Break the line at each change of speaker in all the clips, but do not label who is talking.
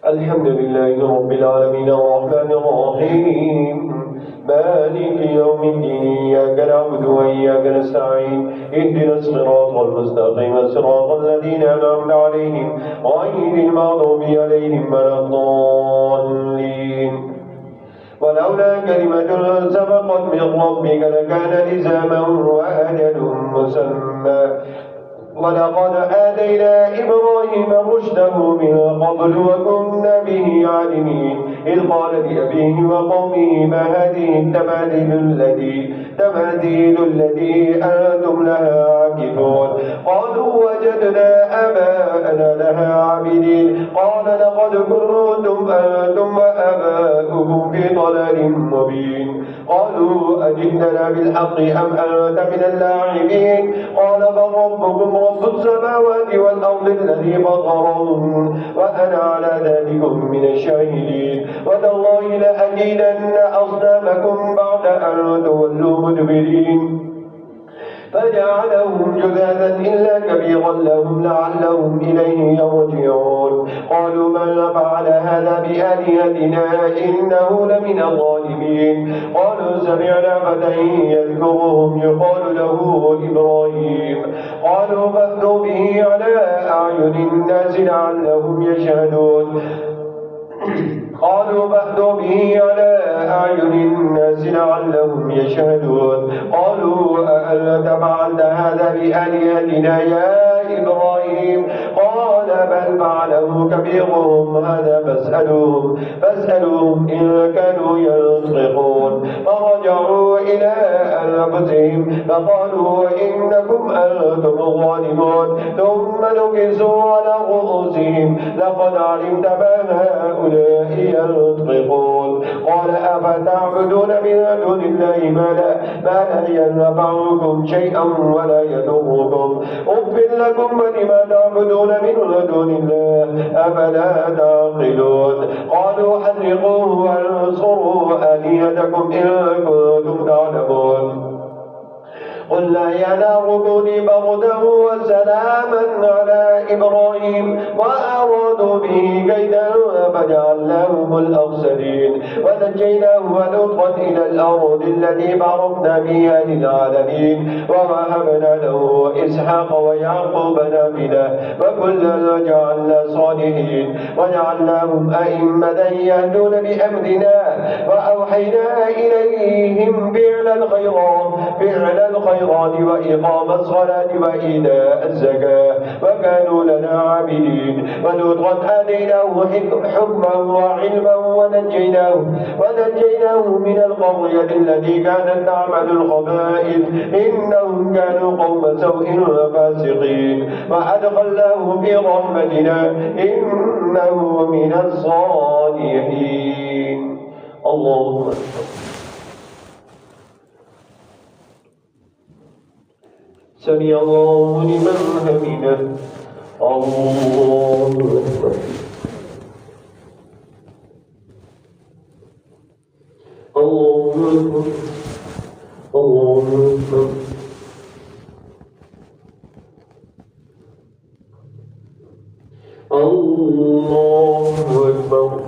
الحمد لله رب العالمين الرحمن الرحيم مالك يوم الدين إياك نعبد وإياك نستعين اهدنا الصراط المستقيم صراط الذين أنعمت عليهم غير المغضوب عليهم ولا الضالين ولولا كلمة سبقت من ربك لكان لزاما وأجل مسمى ولقد آتينا إبراهيم رشده من قبل وكنا به عالمين إذ قال لأبيه وقومه ما هذه التماثيل التي أنتم لها عاكفون قالوا وجدنا آباءنا لها عابدين قال لقد كنتم أنتم وآباؤكم في ضلال مبين قالوا أجئتنا بالحق أم أنت من اللاعبين قال بل ربكم رب السماوات والأرض الذي فطرهن وأنا على ذلك من الشاهدين وتالله لأكيدن أصنامكم بعد أن تولوا مدبرين فجعلهم جذاذا إلا كبيرا لهم لعلهم إليه يرجعون قالوا من فعل هذا بآلهتنا إنه لمن الظالمين قالوا سمعنا فتى يذكرهم يقال له إبراهيم قالوا فأتوا به على أعين الناس لعلهم يشهدون قالوا فأتوا به على أعين الناس لعلهم يشهدون قالوا أأنت فعلت هذا بآلهتنا يا إبراهيم قال بل فعله كبيرهم هذا فاسألوهم إن كانوا ينطقون فرجعوا إلى أنفسهم فقالوا إنكم أنتم الظالمون ثم نكسوا على رؤوسهم لقد علمت ما هؤلاء ينطقون قال أفتعبدون من دون الله ما لا ينفعكم شيئا ولا يضركم أف لكم ولما تعبدون من دون الله أفلا تعقلون قالوا حرقوه وانصروا آلهتكم إن كنتم تعلمون قلنا يا نار كوني بردا وسلاما على إبراهيم وأرادوا به كيدا فجعلناهم الأخسرين ونجيناه ولوطا إلى الأرض التي باركنا فيها للعالمين ووهبنا له إسحاق ويعقوب نافلة وكلا جعلنا صالحين وجعلناهم أئمة يهدون بأمرنا وأوحينا إليهم فعل الخيرات وإقام الصلاة وإيتاء الزكاة وكانوا لنا عابدين ولوطا آتيناه حكما وعلما ونجيناه من القرية التي كانت تعمل الخبائث إنهم كانوا قوم سوء فاسقين وأدخلناه في رحمتنا إنه من الصالحين اللهم سمع الله لمن حمده الله أكبر الله أكبر الله أكبر الله أكبر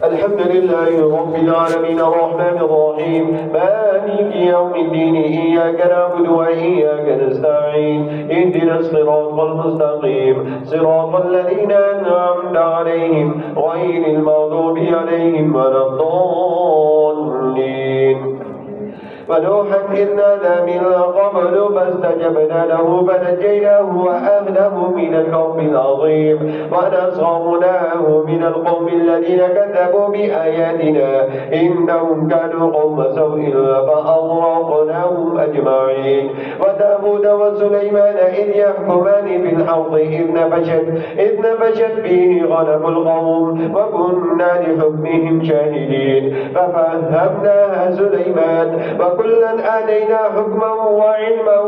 الحمد لله رب العالمين الرحمن الرحيم مالك يوم الدين إياك نعبد وإياك نستعين اهدنا الصراط المستقيم صراط الذين أنعمت عليهم غير المغضوب عليهم ولا الضالين ونوحا إذ نادى من قبل فاستجبنا له فنجيناه وأهله من الكرب العظيم ونصرناه من القوم الذين كذبوا بآياتنا إنهم كانوا قوم سوء فأغرقناهم أجمعين وداود وسليمان إذ يحكمان في الحوض إذ نفشت فيه غنم القوم وكنا لحكمهم شاهدين ففهمناها سليمان وكلا آتينا حكما وعلما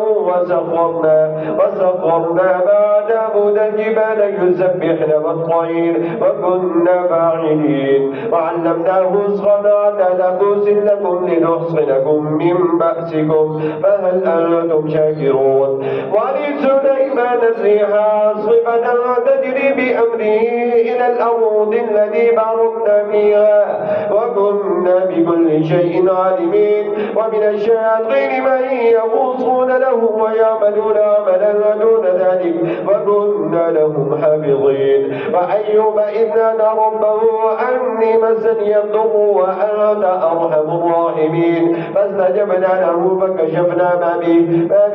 وسخرنا مع داود الجبال يسبحن والطير وكنا فاعلين وعلمناه صنعة لبوس لكم لنحصنكم من بأسكم فهل أنتم شاكرون ولسليمان الريح عاصفة تجري بأمره إلى الأرض التي باركنا فيها وكنا بكل شيء عالمين ومن الشياطين من يغوصون له ويعملون عملا دون ذلك وكنا لهم حافظين وأيوب إذ نادى ربه أني مسني الضر وأنت أرحم الراحمين فاستجبنا له فكشفنا ما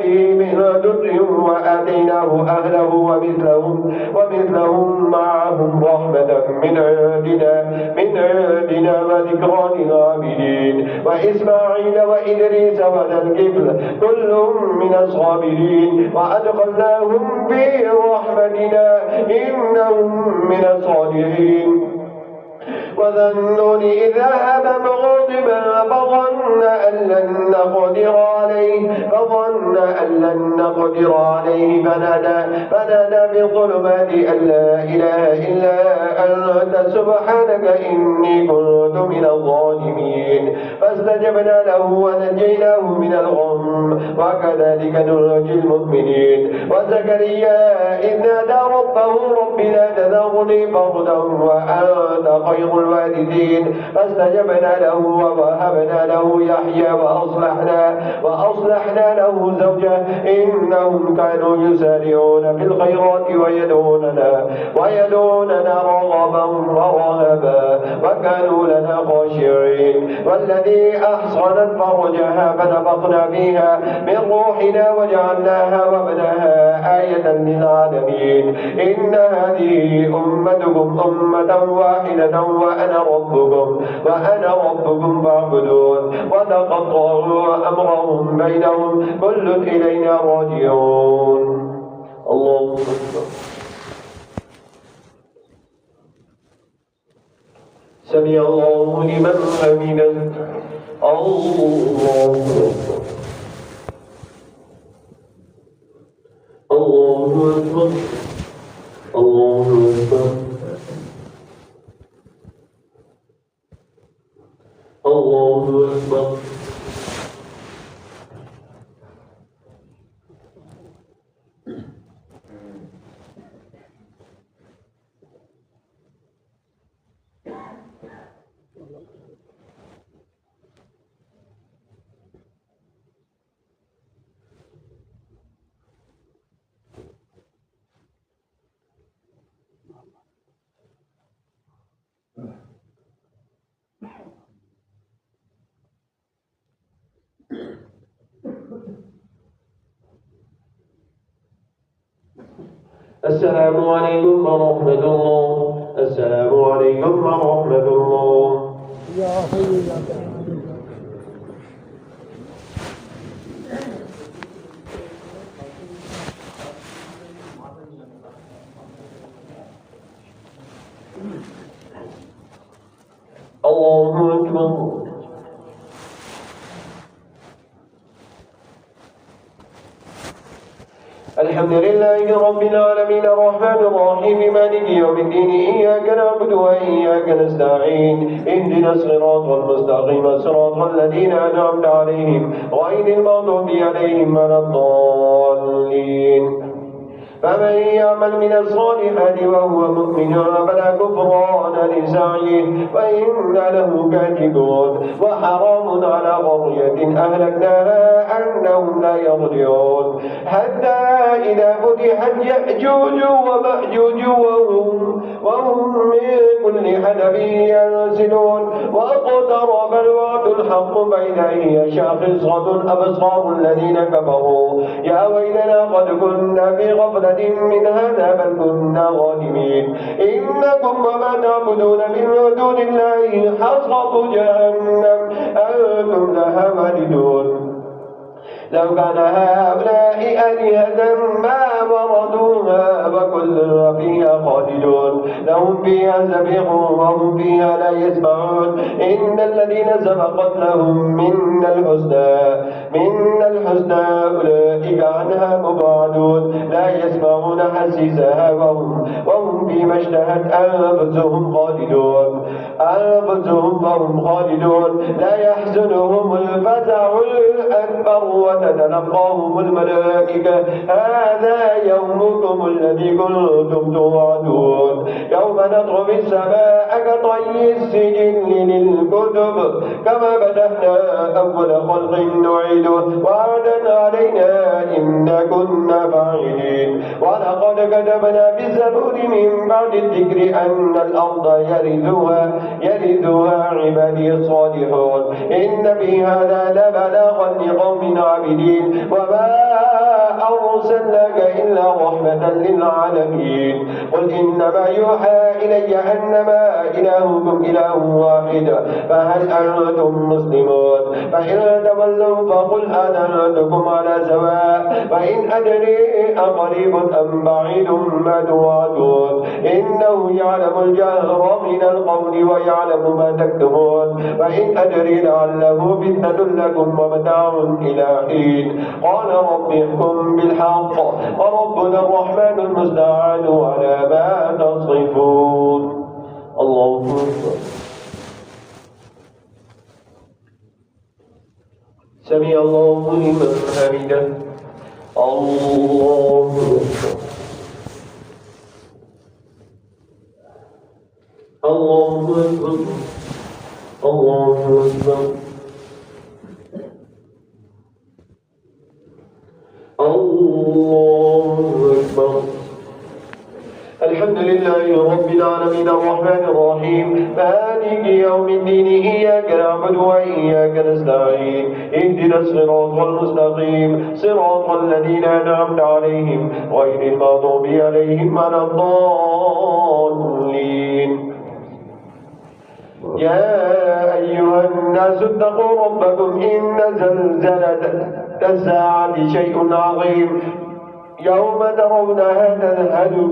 به من ضر وآتيناه أهله ومثلهم معهم رحمة من عندنا وذكرى للعابدين وإسماعيل وإدريس وذا الكفل كل من الصابرين وأدخلناهم في رحمتنا إنهم من الصالحين وذا النون إذ ذهب مغاضبا فظن أن لن نقدر عليه فنادى في الظلمات أن لا إله إلا أنت سبحانك إني كنت من الظالمين فاستجبنا له ونجيناه من الغم وكذلك ننجي المؤمنين وزكريا إذ نادى ربه رب لا تذرني فردا وأنت خير الوالدين فاستجبنا له ووهبنا له يحيى وأصلحنا له زوجه إنهم كانوا يسارعون في الخيرات ويدوننا رغبا ورهبا وكانوا لنا خاشعين والذي أحصنت فرجها فنفخنا فيها من روحنا وجعلناها وابنها آية للعالمين إن هذه أمتكم أمة واحدة وأنا ربكم فاعبدون وتقطعوا أمرهم بينهم كل إلينا راجعون الله أكبر سمع الله لمن حمده الله أكبر الله أكبر الله أكبر الله أكبر السلام عليكم ورحمة الله. السلام عليكم ورحمة الله. يا حي يا قيوم. الله أكبر. الحمد لله رب العالمين الرحمن الرحيم مالك يوم الدين إياك نعبد وإياك نستعين اهدنا الصراط المستقيم صراط الذين أنعمت عليهم غير المغضوب عليهم ولا الضالين فمن يعمل من الصالحات وهو مؤمن فلا كفران لسعيه وإنا له كاتبون وحرام على قرية أهلكناها أنهم لا يرجعون حتى إذا فتحت يأجوج ومأجوج وهم من كل حدب ينسلون واقترب الوعد الحق بين هي شاخصة أبصار الذين كفروا يا ويلنا قد كنا في غفلة من هذا بل كنا ظالمين إنكم وما تعبدون من دون الله حصب جهنم أنتم لها واردون لو كان هؤلاء آلهة ما وردوها وكل فيها خالدون لهم فيها زفير وهم فيها لا يسمعون إن الذين سبقت لهم من الحسنى أولئك عنها مبعدون لا يسمعون حسيسها وهم فيما اشتهت أنفسهم خالدون لا يحزنهم الفزع الأكبر وتتلقاهم الملائكة هذا يومكم الذي كنتم توعدون يوم نطوي السماء كطي السجل للكتب كما بدأنا أول خلق نعيده وعدا علينا إنا كنا فاعلين ولقد كتبنا في الزبور من بعد الذكر أن الأرض يرثها عبادي الصالحون إن في هذا لبلاغا لقوم عابدين وما أرسلناك إلا رحمة للعالمين قل إنما يوحى إلي أنما إلهكم إله واحد فهل أنتم مسلمون فإن تولوا فقل أذنتكم على سواء فإن أدري أقريب أم بعيد ما توعدون إنه يعلم الجهر من القول ويعلم ما تكتمون فإن أدري لعله فتنة لكم ومتاع إلى حين قال رب احكم بالحق وربنا الرحمن المستعان على ما تصفون الله أكبر سمع الله لمن حمده الله أكبر الله أكبر الله أكبر الله أكبر الحمد لله رب العالمين الرحمن الرحيم مالك يوم الدين إياك نعبد وإياك نستعين اهدنا الصراط المستقيم صراط الذين أنعمت عليهم غير المغضوب عليهم ولا الضالين يا أيها الناس اتقوا ربكم إن زلزلة الساعة شيء عظيم يوم ترونها تذهل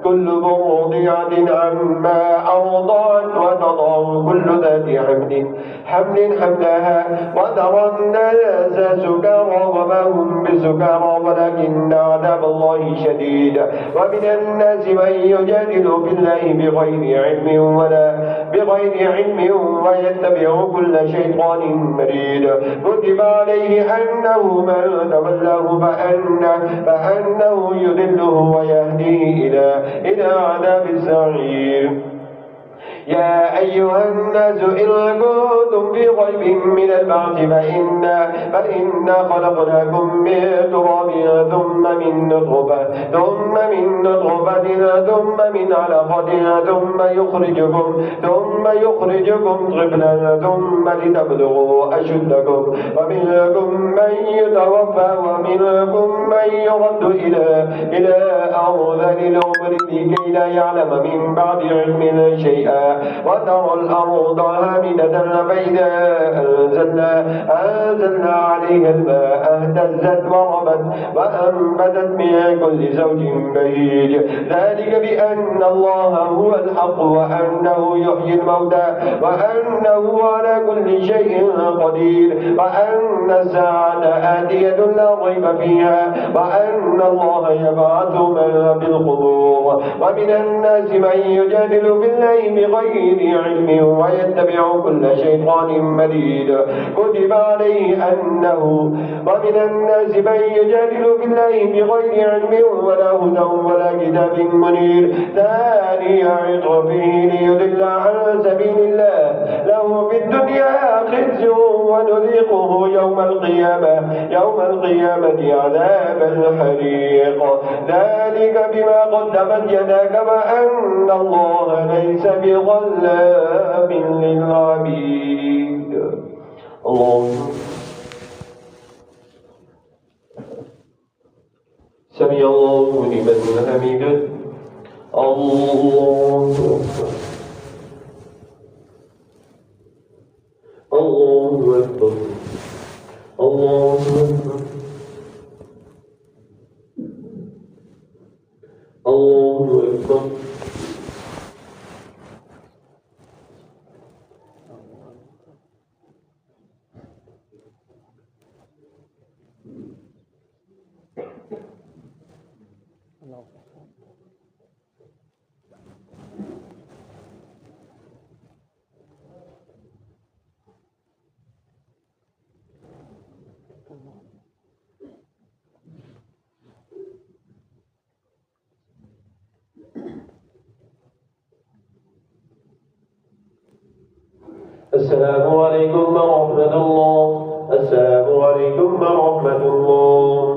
كل مرضعة عما أرضعت وتضع كل ذات حمل حملها وترى الناس سكارى وما هم بسكارى ولكن عذاب الله شديد ومن الناس من يجادل في الله بغير علم ويتبع كل شيطان مريد كتب عليه أنه من تولاه فأنه يضله ويهديه إلى عذاب السعير يا أيها الناس إن كنتم في ريب من البعث فإنا خلقناكم من تراب ثم من نطفة ثم من علقة ثم يخرجكم طفلا ثم لتبلغوا أشدكم ومنكم من يتوفى ومنكم من يرد إلى أرذل العمر لكي لا يعلم من بعد علم شيئا وترى الأرض هامدة فإذا أنزلنا عليها الماء اهتزت وربت وأنبتت من كل زوج بهيج ذلك بأن الله هو الحق وأنه يحيي الموتى وأنه على كل شيء قدير وأن الساعة آتية لا ريب فيها وأن الله يبعث من في القبور ومن الناس من يجادل بالله بغير علم ويتبع كل شيطان مريد كتب عليه أنه ومن الناس من يجادل بالله بغير علم ولا هدى ولا كتاب منير ثاني عطفه ليضل عن سبيل الله له في الدنيا خزي ونذيقه يوم القيامة عذاب الحريق ذلك بما قدمت يداك وأن الله ليس بظلام للعبيد الله سمع الله لمن حمده الله أكبر الله أكبر الله أكبر الله أكبر السلام عليكم ورحمة الله. السلام عليكم ورحمة الله.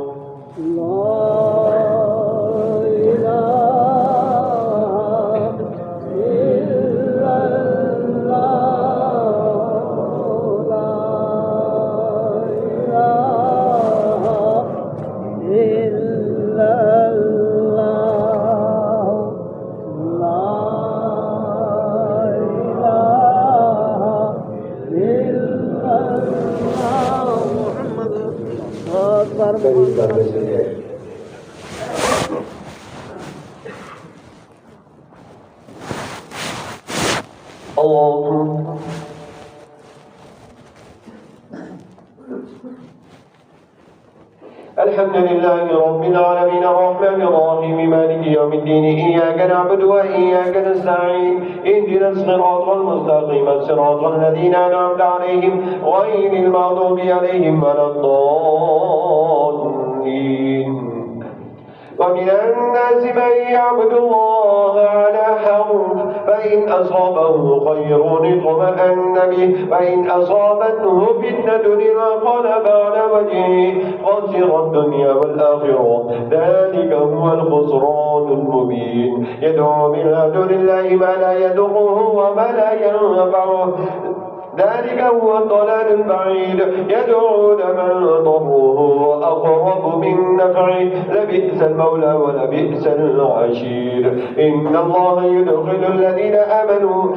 الحمد لله رب العالمين الرحمن الرحيم مالك يوم الدين إياك نعبد وإياك نستعين اهدنا الصراط المستقيم صراط الذين أنعمت عليهم غير المغضوب عليهم ولا الضالين. ومن الناس من يعبد الله على حرف فإن أصابه خير اطمأن به وإن أصابته فتنة انقلب على وجهه خسر الدنيا والآخرة ذلك هو الخسران المبين. يدعو من دون الله ما لا يضره وما لا ينفعه ذلك هو الضلال البعيد. يدعون من ضره أقرب من نفعه لبئس المولى ولبئس العشير. إن الله يدخل الذين آمنوا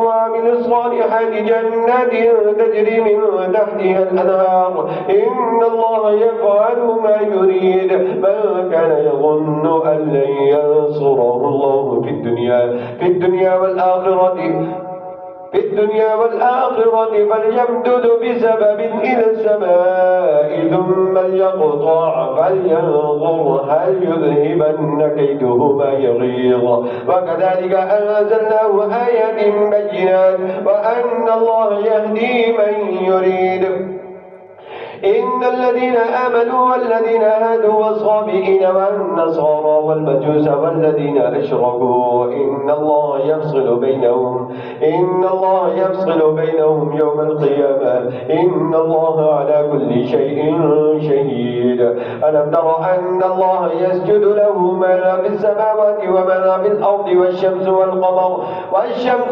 وعملوا الصالحات جنات تجري من تحتها الأنهار إن الله يفعل ما يريد. من كان يظن أن لن ينصره الله في الدنيا والآخرة فليمدد بسبب إلى السماء ثم ليقطع فلينظر هل يذهبن كيده ما يغيظ. وكذلك أنزلناه آيات بينات وأن الله يهدي من يريد. إن الذين آمنوا والذين هادوا والصابئين والنصارى والمجوس والذين أشركوا إن الله يفصل بينهم يوم القيامة إن الله على كل شيء شهيد. ألم تر أن الله يسجد له ما في السماوات وما في الأرض والشمس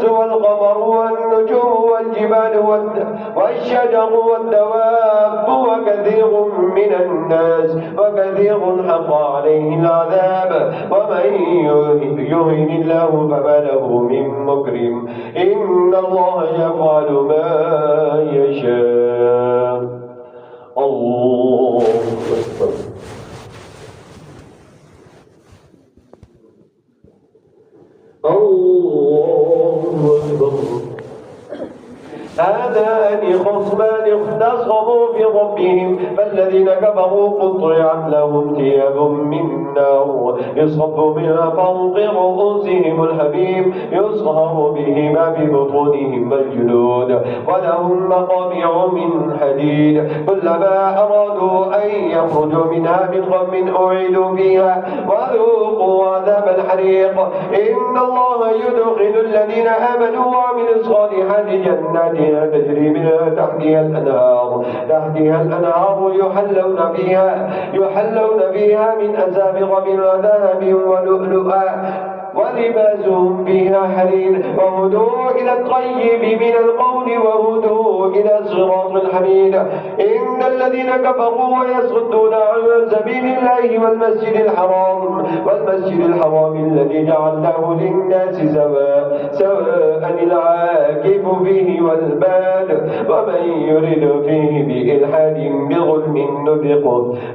والقمر والنجوم والجبال والشجر والدواب وكثير من الناس وكثير حق عليه العذاب ومن يهن الله فما له من مكرم. إن الله يفعل ما يشاء. الله أكبر. الله أكبر. هذان خصمان اختصموا في ربهم فالذين كفروا قطعت لهم ثياب من نار يصب من فوق رؤوسهم الحميم يصهر به ما في بطونهم والجلود ولهم مقامع من حديد كلما أرادوا أن يخرجوا منها من غم أعيدوا فيها وذوقوا عذاب الحريق. إن الله يدخل الذين آمنوا وعملوا الصالحات جنات تجري من تحتها الأنهار يحلون فيها من أساور من ذهب ولؤلؤا ولباسهم فيها حرير وهدوا إلى الطيب من القول وهدوا إلى صراط الحميد. إن الذين كفروا ويصدون عن سبيل الله والمسجد الحرام الذي جعلناه للناس سواء العاكف فيه والباد ومن يرد فيه بإلحاد بظلم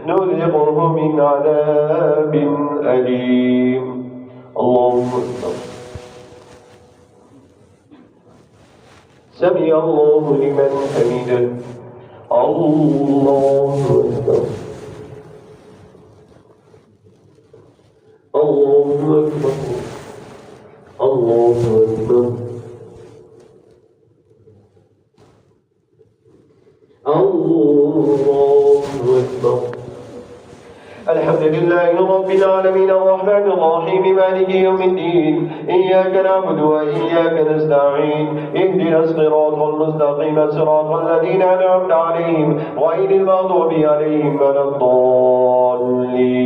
نذقه من عذاب أليم. اللهم أكبر. سمع الله لمن حمده. الله أكبر. الله أكبر. الله أكبر. الله أكبر. الحمد لله رب رب العالمين الرحمن الرحيم مالك يوم الدين إياك نعبد وإياك نستعين اهدنا الصراط المستقيم صراط الذين أنعمت عليهم غير المغضوب عليهم ولا الضالين.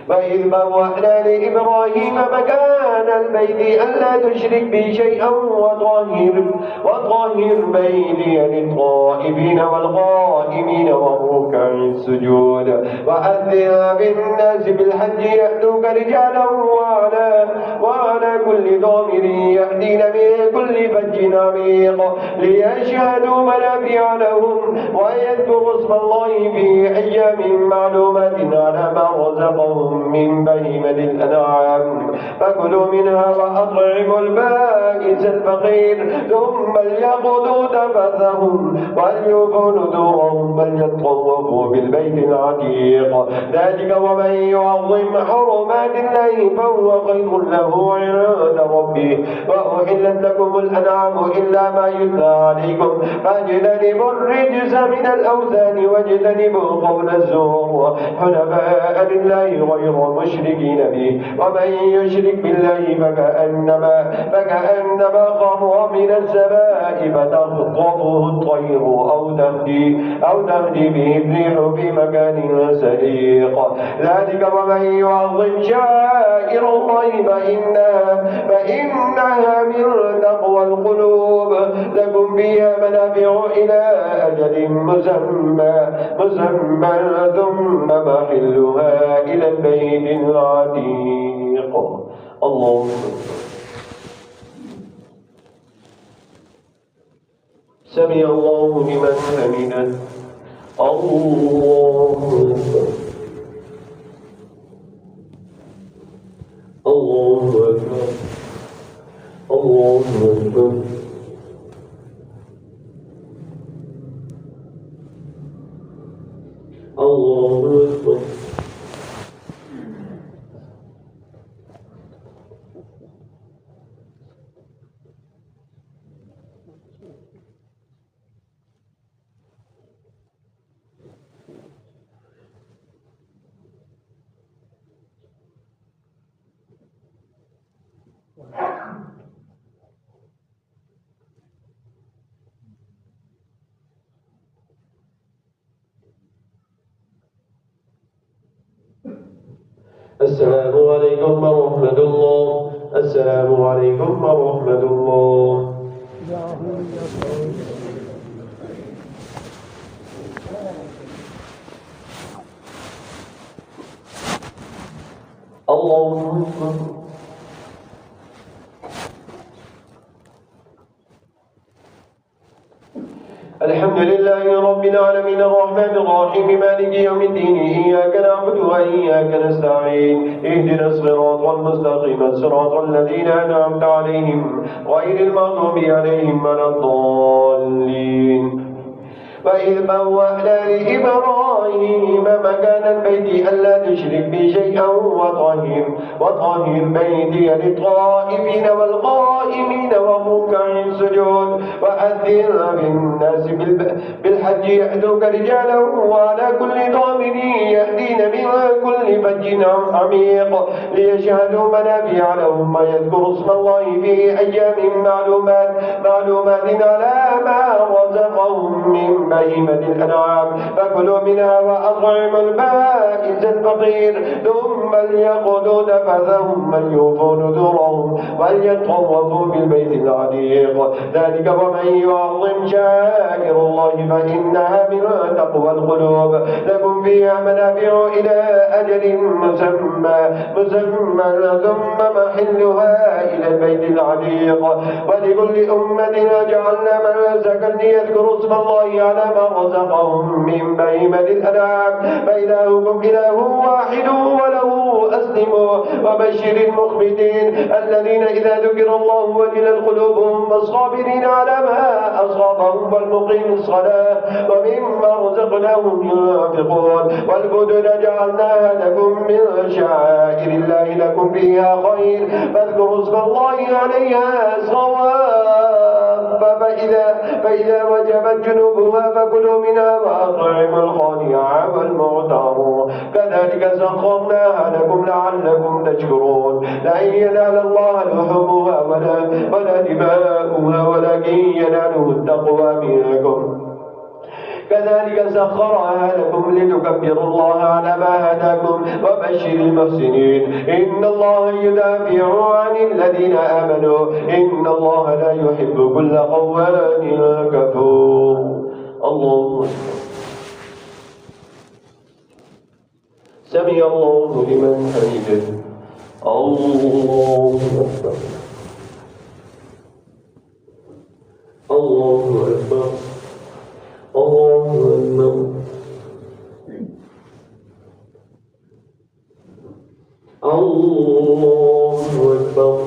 وإذ بوأنا لإبراهيم مكان البيت ألا تشرك بي شيئا وطهر بيتي للطائفين والقائمين والركع السجود وأذن بالناس بالحج يأتوك رجالا وعلى كل ضامر يأتين من كل فج عميق ليشهدوا منافع لهم ويذكروا اسم الله في أيام معلومات على ما رزقهم من بهيمة الأنعام فكلوا منها وأطعموا البائس الفقير ثم ليقضوا تفثهم وليوفوا نذورهم وليطوفوا بالبيت العتيق ذلك ومن يعظم حرمات الله فهو خير له عند ربه وأحلت لكم الأنعام إلا ما يتلى عليكم فاجتنبوا الرجس من الأوثان واجتنبوا قول الزور حنفاء لله غير مشركين به ومن يشرك بالله فكأنما خر من السماء فتخطفه الطير أو تهدي به الريح في مكان سحيق ذلك ومن يعظم شعائر الله فإنها من تقوى القلوب لكم فيها منافع إلى أجل مسمى ثم محلها إلى البيت العتيق. الله سمع الله لمن حمده. الله أكبر. الله أكبر. الله أكبر. الله أكبر. السلام عليكم ورحمة الله. السلام عليكم ورحمة الله. الله أكبر. الحمد لله رب العالمين الرحمن الرحيم مالك يوم الدين إياك نعبد وإياك نستعين اهدنا الصراط المستقيم صراط الذين أنعمت عليهم غير المغضوب عليهم ولا الضالين. وإذ بوأنا لإبراهيم مكان البيت ألا تشرك بي شيئا وطهر بيتي للطائفين والقائمين والركع السجود وأذن بالناس بالحج يأتوك رجالا وعلى كل ضامر يأتين من كل فج عميق ليشهدوا منافع لهم ويذكروا اسم الله في أيام معلومات على ما رزقهم من بهيمة الأنعام فكلوا منها وأطعموا البائس الفقير ثم ليقضوا تفثهم وليوفوا نذورهم وليطوفوا بالبيت العتيق ذلك ومن يعظم شعائر الله فإنها من تقوى القلوب لكم فيها منافع إلى أجل مسمى ثم محلها إلى البيت العتيق ولكل أمة جعلنا منسكا ليذكروا اسم الله على ما رزقهم من بهيمة الأنعام فإلهكم إله واحد وله أسلموا وبشر المخبتين الذين إذا ذكر الله وجلت قلوبهم والصابرين على ما أصابهم والمقيم الصلاة ومما رزقناهم ينفقون والبدن جعلناها لكم من شعائر الله لكم فيها خير فاذكروا اسم الله عليها صواب فإذا وجبت جنوبها فكلوا منها وأطعموا القانع والمعتر كذلك سخرناها لكم لعلكم تشكرون لن ينال الله لحومها ولا دماؤها ولكن يناله التقوى منكم كذلك سخرها لكم لتكبروا الله على ما هداكم وبشر المحسنين إن الله يدافع عن الذين آمنوا إن الله لا يحب كل خوان كفور الله أكبر سمع الله لمن حمده الله أكبر الله أكبر الله أكبر الله أكبر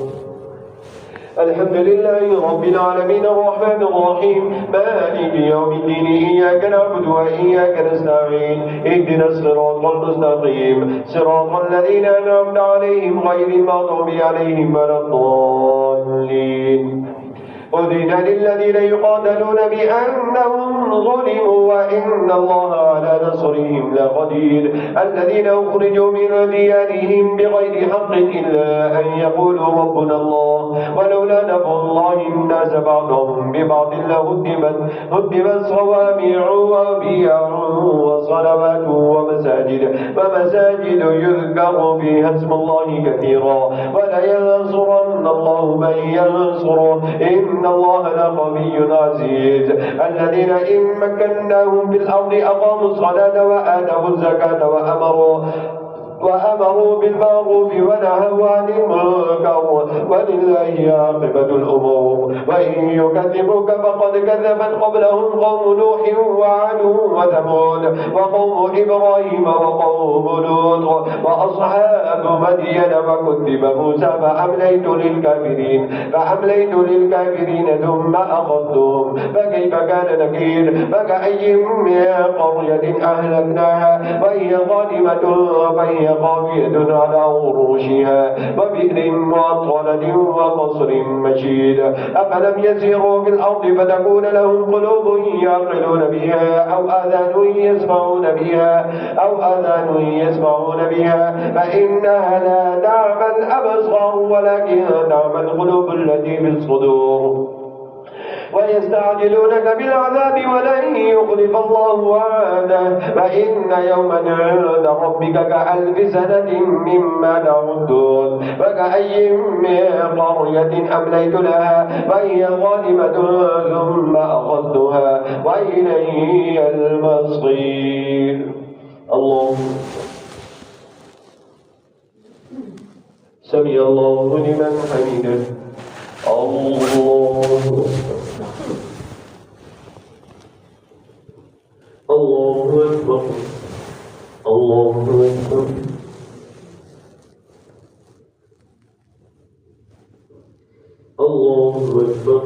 الحمد لله رب العالمين الرحمن الرحيم مالك يوم الدين إياك نعبد وإياك نستعين اهدنا الصراط المستقيم صراط الذين أنعمت عليهم غير المغضوب عليهم ولا الضالين أذن للذين يقاتلون بأنهم ظلموا وإن الله على نصرهم لقدير الذين أخرجوا من ديارهم بغير حق إلا أن يقولوا ربنا الله ولولا دفع الله الناس بعضهم ببعض لهدمت صوامع وبيع وصلوات ومساجد يذكر فيها اسم الله كثيرا ولينصرن الله من ينصره إن الله لقوي عزيز الذين إن مكناهم في الأرض أقاموا الصلاة وآتوا الزكاة وأمروا بالمعروف ونهوا عن المنكر ولله عاقبة الأمور وإن يكذبوك فقد كذبت قبلهم قوم نوح وعاد وثمود وقوم إبراهيم وقوم لوط وأصحاب مدين وكذب موسى فأمليت للكافرين ثم أخذتهم فكيف كان نكير فكأي من قرية أهلكناها وهي ظالمة فهي خاوية على عروشها وبئر معطلة وقصر مشيد أفلم يسيروا في الأرض فتكون لهم قلوب يعقلون بها أو آذان يسمعون بها فإنها لا تعمى الأبصار ولكن تعمى القلوب التي في الصدور ويستعجلونك بالعذاب ولن يخلف الله وعده فإن يوما عند ربك كألف سنة مما تعدون وكأي من قرية أمليت لها وهي ظالمة ثم أخذتها وإلي المصير الله سمع الله لمن حمده الله أكبر الله أكبر الله أكبر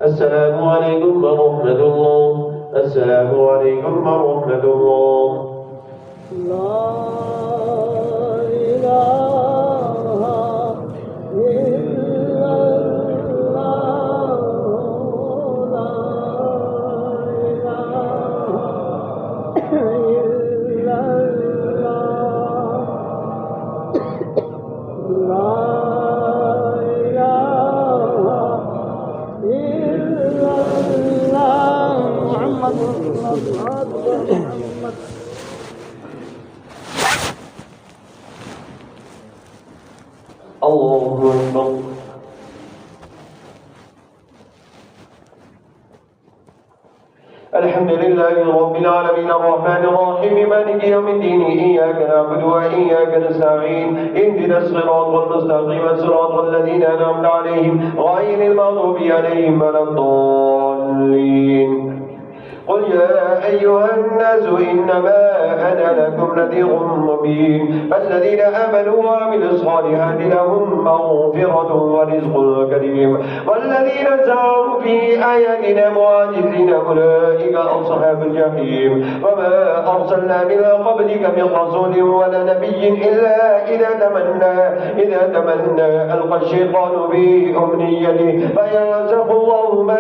السلام عليكم ورحمة الله السلام عليكم ورحمة الله
لا إله إلا الله لا إله إلا الله لا
الله أكبر الحمد لله لله رب العالمين الرحمن الرحيم مالك يوم الدين إياك نعبد وإياك نستعين اهدنا الصراط المستقيم صراط الذين أنعمت عليهم غير المغضوب عليهم ولا الضالين. قل يا أيها الناس إنما أنا لكم نذير مبين فالذين آمنوا وعملوا الصالحات لهم مغفرة ورزق كريم والذين سعوا في آياتنا معاجزين أولئك أصحاب الجحيم. وما أرسلنا من قبلك من رسول ولا نبي إلا إذا تمنى ألقى الشيطان بأمنيته فينسخ الله ما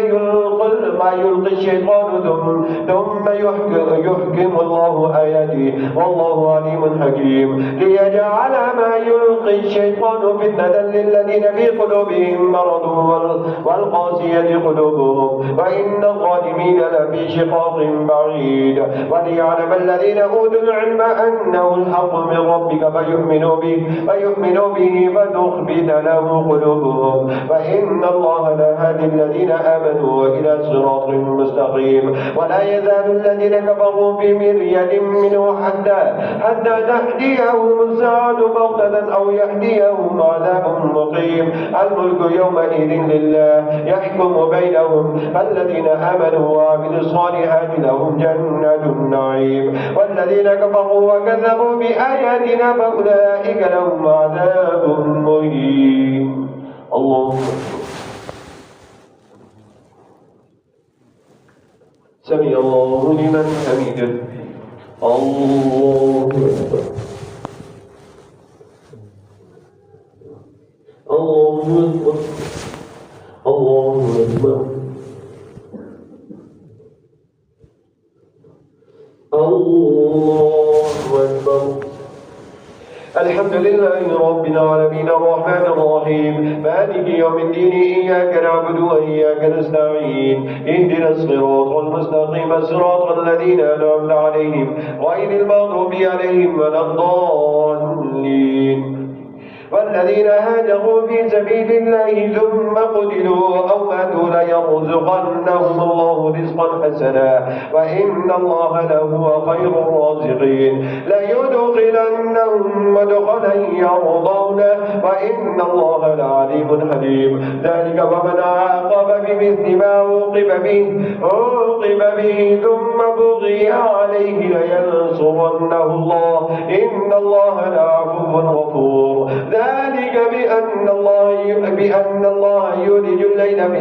يلقي الشيطان ثم يحكم الله آياته والله عليم حكيم. ليجعل ما يلقي الشيطان فتنة للذين في قلوبهم مرض والقاسية قلوبهم وإن الظالمين لفي شقاق بعيد. وليعلم الذين أوتوا العلم أنه الحق من ربك فيؤمنوا به فتخبت له قلوبهم وإن الله لهادي الذين آمنوا إلى صراط مستقيم. ولا يزال الذين كفروا في مرية منه حتى تأتيهم الساعة بغتة أو يأتيهم عذاب مقيم. الملك يومئذ لله يحكم بينهم فالذين آمنوا وعملوا الصالحات لهم جنات النعيم والذين كفروا وكذبوا بآياتنا فأولئك لهم عذاب مهين. الله سمع الله لمن حمده. الله أكبر. الله أكبر. الله أكبر. الله أكبر. الحمد لله رب العالمين الرحمن الرحيم مالك يوم الدين إياك نعبد وإياك نستعين اهدنا الصراط المستقيم صراط الذين أنعمت عليهم غير المغضوب عليهم ولا الضالين. والذين هاجروا في سبيل الله ثم قتلوا أو ماتوا ليرزقنهم الله رزقا حسنا وإن الله لهو خير الرازقين. ليدخلنهم مدخلا يرضونه وإن الله لعليم حليم. ذلك ومن عاقب بمثل ما عوقب به ثم بغي عليه لينصرنه الله إن الله لعفو غفور. ذلك بأن الله يولج الليل في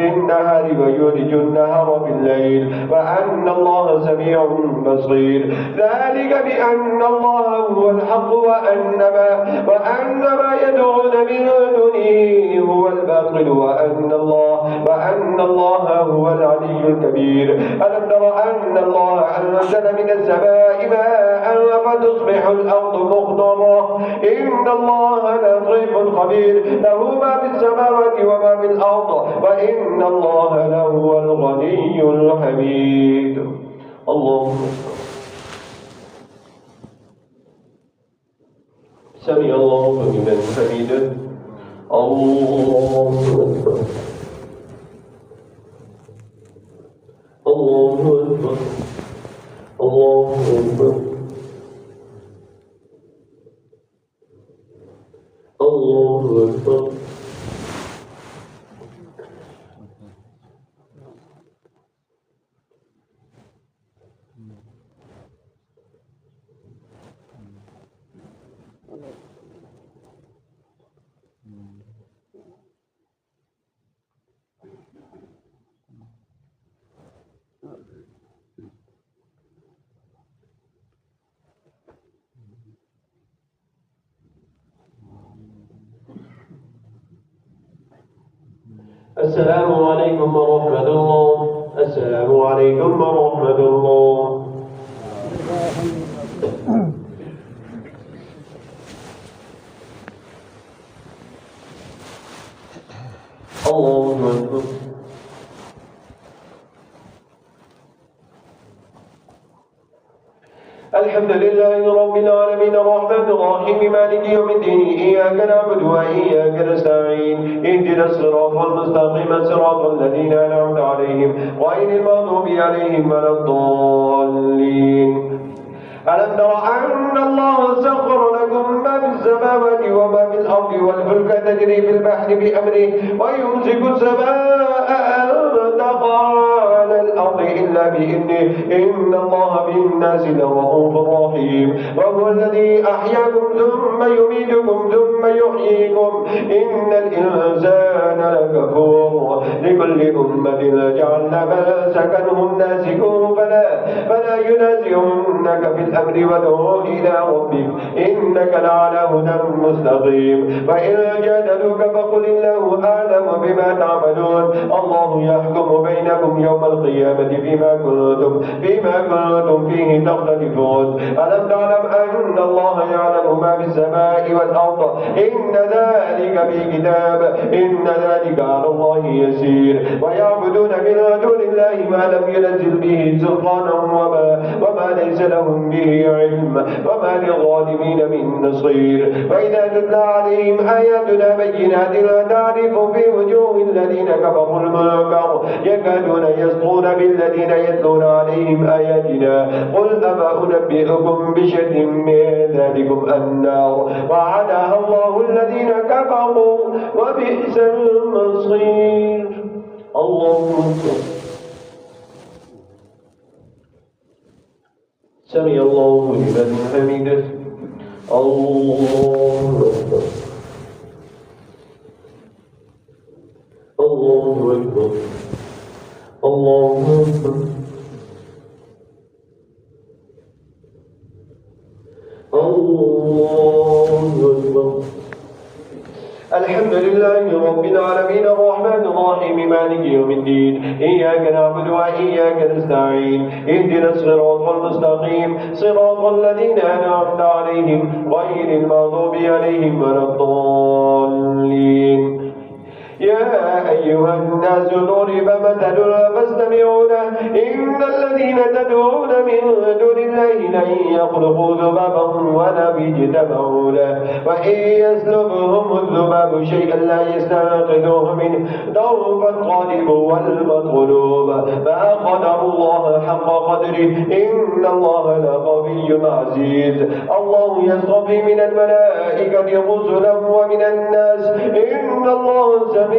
النهار ويولج النهار في الليل وأن الله سميع بصير. ذلك بأن الله هو الحق وأن ما يدعون من دونه هو الباطل وأن الله هو العلي الكبير. ألم تر أن الله أنزل من السماء ماء فتصبح الأرض مخضرة إن الله لطيف خبير له ما في السماوات وما في الأرض وإن الله لهو الغني الحميد. الله سمع الله لمن حمده. الله أكبر. الله أكبر. الله أكبر. الله أكبر. السلام عليكم ورحمة الله. السلام عليكم ورحمة الله. الله أكبر. الحمد لله رب العالمين الرحمن الرحيم مالك يوم الدين إياك نعبد وإياك نستعين اهدنا الصراط المستقيم صراط الذين أنعمت عليهم غير المغضوب عليهم ولا الضالين. ألم تر أن الله سخر لكم ما في السماوات وما في الأرض والفلك تجري في البحر بأمره ويمسك السماء أن تقع على الأرض إلا بإذنه إن الله بالناس لرؤوف رحيم وهو الذي أحياكم ثم يميتكم ثم يحييكم إن الإنسان لكفور لكل أمة جعلنا من سكنهم ناسكوه فلا ينازعنك في الأمر وادع إلى ربك إنك لعلى هدى مستقيم فإن جادلوك فقل الله أعلم بما تعملون الله يحكم بينكم يوم القيامة فيما كنتم فيه تختلفون ألم تعلم أن الله يعلم ما في السماء والأرض إن ذلك في كتاب إن ذلك على الله يسير ويعبدون من دون الله ما لم ينزل به سلطانا وما ليس لهم به علم وما للظالمين من نصير وإذا تتلى عليهم آياتنا بينات لا تعرف في وجوه الذين كفروا المنكر يكادون يسطون بالذين يتلون عليهم آياتنا قل أفا أنبئكم بشر من ذلكم النار وعدها الله الذين كفروا وبئس المصير. الله أكبر. سمع الله لمن حمده. الله أكبر. الله أكبر. الله أكبر. الله أكبر. الحمد لله رب العالمين الرحمن الرحيم مالك يوم الدين إياك نعبد وإياك نستعين اهدنا الصراط المستقيم صراط الذين أنعمت عليهم غير المغضوب عليهم ولا الضالين. يا أيها الناس ضرب مثل فاستمعوا له إن الذين تدعون من دون الله لن يخلقوا ذبابا ولا يجتمعوا له وإن يسلبهم الذباب شيئا لا يستنقذوه منه ضعف الطالب والمطلوب ما قدر الله حق قدره إن الله لقوي عزيز. الله يصطفي من الملائكة رسلا ومن الناس إن الله سميع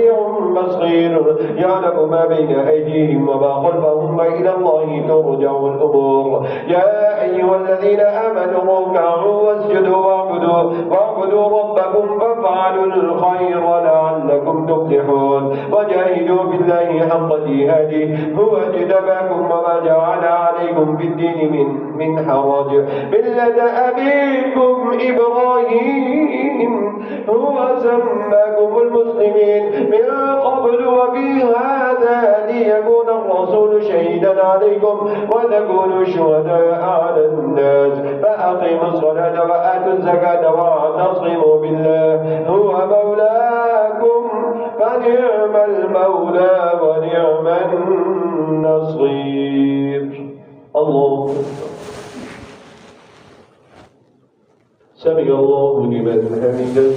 بصير يعلم ما بين أيديهم وما خلفهم وإلى الله ترجع الأمور. يا أيها الذين آمنوا اركعوا واسجدوا واعبدوا ربكم فافعلوا الخير لعلكم تفلحون وجاهدوا بالله حق جهاده هو اجتباكم وما جعل عليكم في الدين من حرج ملة أبيكم إبراهيم هو سماكم المسلمين من قبل وفي هذا ليكون الرسول شهيدا عليكم وتكونوا شهداء على الناس فأقيموا الصلاة وآتوا الزكاة واعتصموا بالله هو مولاكم فنعم المولى ونعم النصير. الله سمع الله لمن حمده.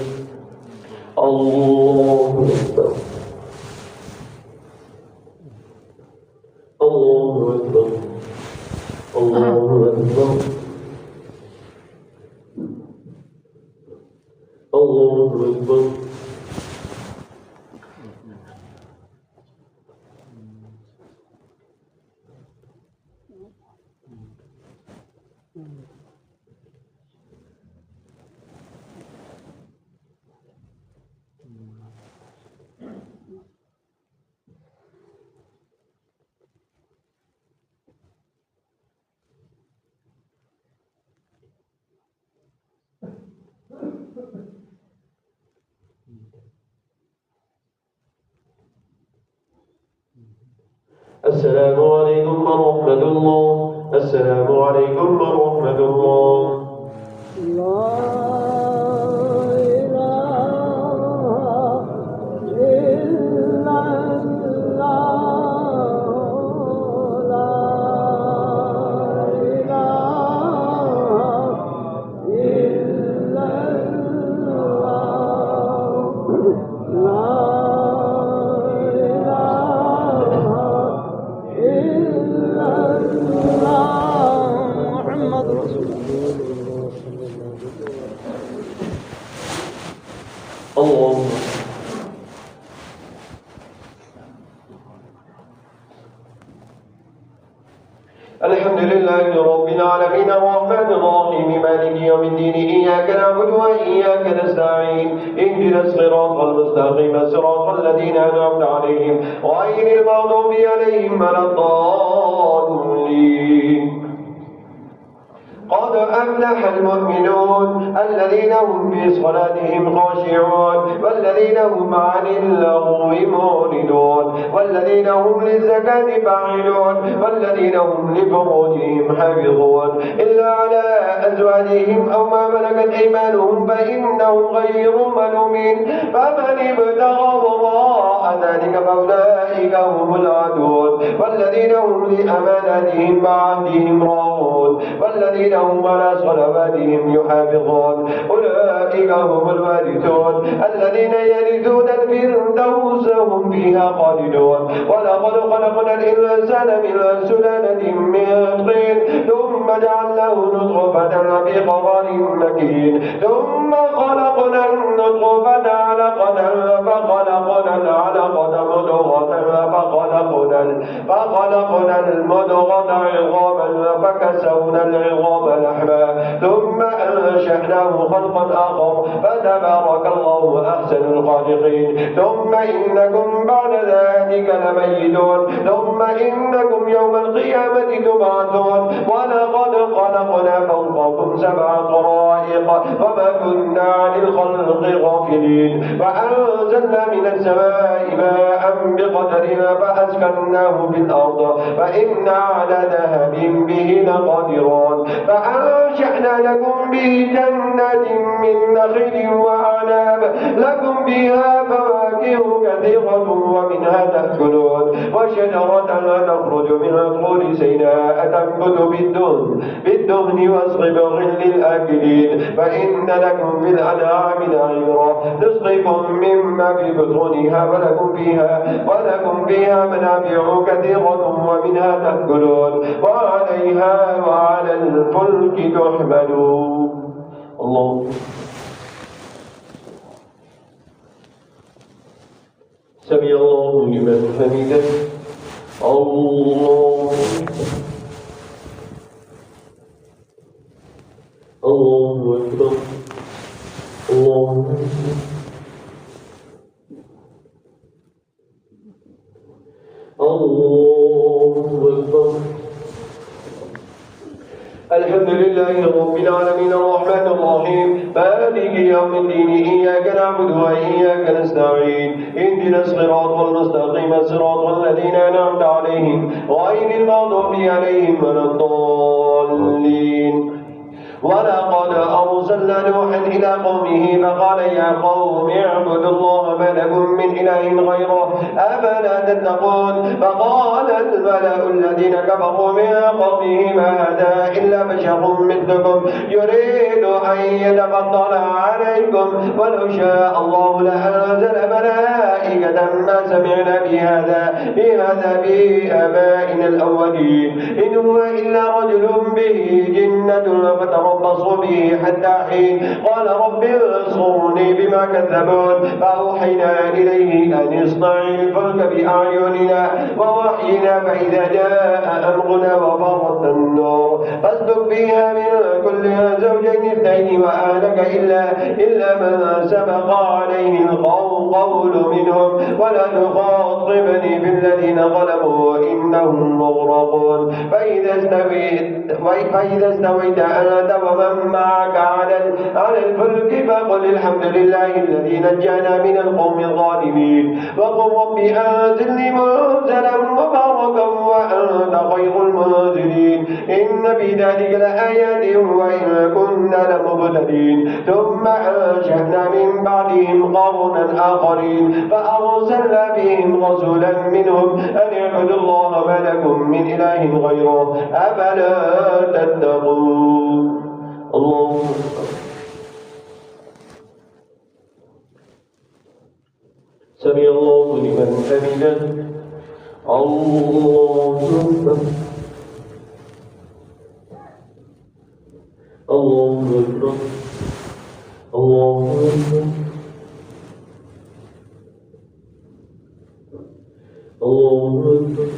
الله أكبر. الله أكبر. الله أكبر. الله أكبر. السلام عليكم ورحمة الله. السلام عليكم ورحمة الله.
لا إله إلا الله. لا إله إلا محمد رسول
الله. الحمد لله رب العالمين الرحمن الرحيم مالك يوم الدين إياك نعبد وإياك نستعين اهدنا الصراط المستقيم صراط الذين أنعمت عليهم غير المغضوب عليهم ولا الضالين. قد أفلح المؤمنون الذين هم في صلاتهم خاشعون والذين هم عن اللغو معرضون والذين هم للزكاة فاعلون والذين هم لفروجهم حافظون إلا على أزواجهم أو ما ملكت أيمانهم فإنهم غير ملومين فمن ابتغى وراء ذلك فأولئك هم العادون والذين هم لأماناتهم وعهدهم راعون والذين هم على صلواتهم يحافظون أولئك هم الوارثون الذين يرثون الفردوس هم فيها خالدون. ولقد خلقنا الإنسان من سلالة من طين ثم جعلناه نطفة في قرار مكين ثم خلقنا النطفة علقة فخلقنا العلقة مضغة فخلقنا المضغة عظاما فكسونا العظام لحما ثم أنشأناه خلقا آخر فتبارك الله أحسن الخالقين. ثم إنكم بعد ذلك لميتون ثم إنكم يوم القيامة تبعثون. ولقد خلقنا فوقكم 7 طرائق وما كنا عن الخلق غافلين وأنزلنا من السماء ماء بقدر فأسكناه في الأرض فإنا على ذهب به لقادرون فأنشأنا لكم به جنات من نخيل وأعناب لكم بها فواكه كثيرة ومنها تأكلون وشجرة تخرج من طور سيناء تنبت بالدهن وصبغ للآكلين فإن لكم في الأنعام لعبرة نسقيكم مما في بطونها ولكم فيها منافع كثيرة ومنها تأكلون وعليها وعلى الفلك تحملون. الله. سمع الله لمن حمده. الله الله أكبر. الله أكبر. الحمد لله رب العالمين الرحمن الرحيم مالك يوم الدين إياك نعبد وإياك نستعين اهدنا الصراط المستقيم صراط الذين أنعمت عليهم غير المغضوب عليهم ولا الضالين. ولقد أرسلنا نوحا إلى قومه فقال يا قوم اعبدوا الله ما لكم من إله غيره أفلا تتقون. فقال الملأ الذين كفروا من قومه ما هذا إلا بشر مثلكم يريد أن يتفضل عليكم ولو شاء الله لأنزل ملائكة ما سمعنا بهذا بآبائنا الأولين إن هو إلا رجل به جنة فتربصوا به حتى حين قال رب انصرني بما كذبون فأوحينا إليه أن اصنع الفلك بأعيننا ووحينا فإذا جاء أمرنا وفارت النور فاسلك فيها من كل زوجين 2 وأهلك إلا من سبق عليه القول منهم ولا تخاطبني في الذين ظلموا إنهم مغرقون. فإذا استويت أنت ومن معك على الفلك فقل الحمد لله الذي نجانا من القوم الظالمين وقل رب أنزلني منزلا مباركا وأنت خير المنزلين إن في ذلك لآيات وإن كنا لمبتلين. ثم أنشأنا من بعدهم قرنا آخرين فأرسلنا بهم رسولا منهم أن اعبدوا الله ما لكم من إله غيره أفلا تتقون. الله. سمع الله لمن حمده. الله أكبر. الله أكبر. الله أكبر. الله أكبر.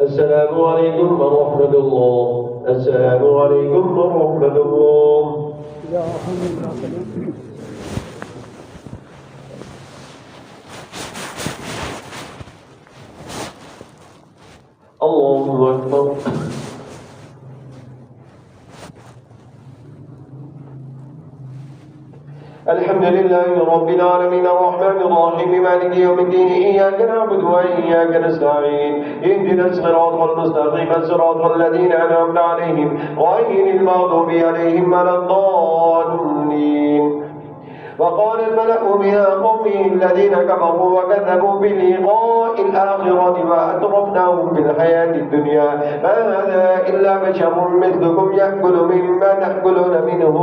السلام عليكم ورحمة الله. السلام عليكم ورحمة الله. الله أكبر. الحمد لله رب العالمين الرحمن الرحيم مالك يوم الدين إياك نعبد وإياك نستعين اهدنا الصراط المستقيم صراط الذين أنعمت عليهم غير المغضوب عليهم ولا الضالين. وقال الملأ من قومه الذين كفروا وكذبوا بلقاء الآخرة وأترفناهم بالحياة الدنيا ما هذا إلا بشر مثلكم يأكل مما تأكلون منه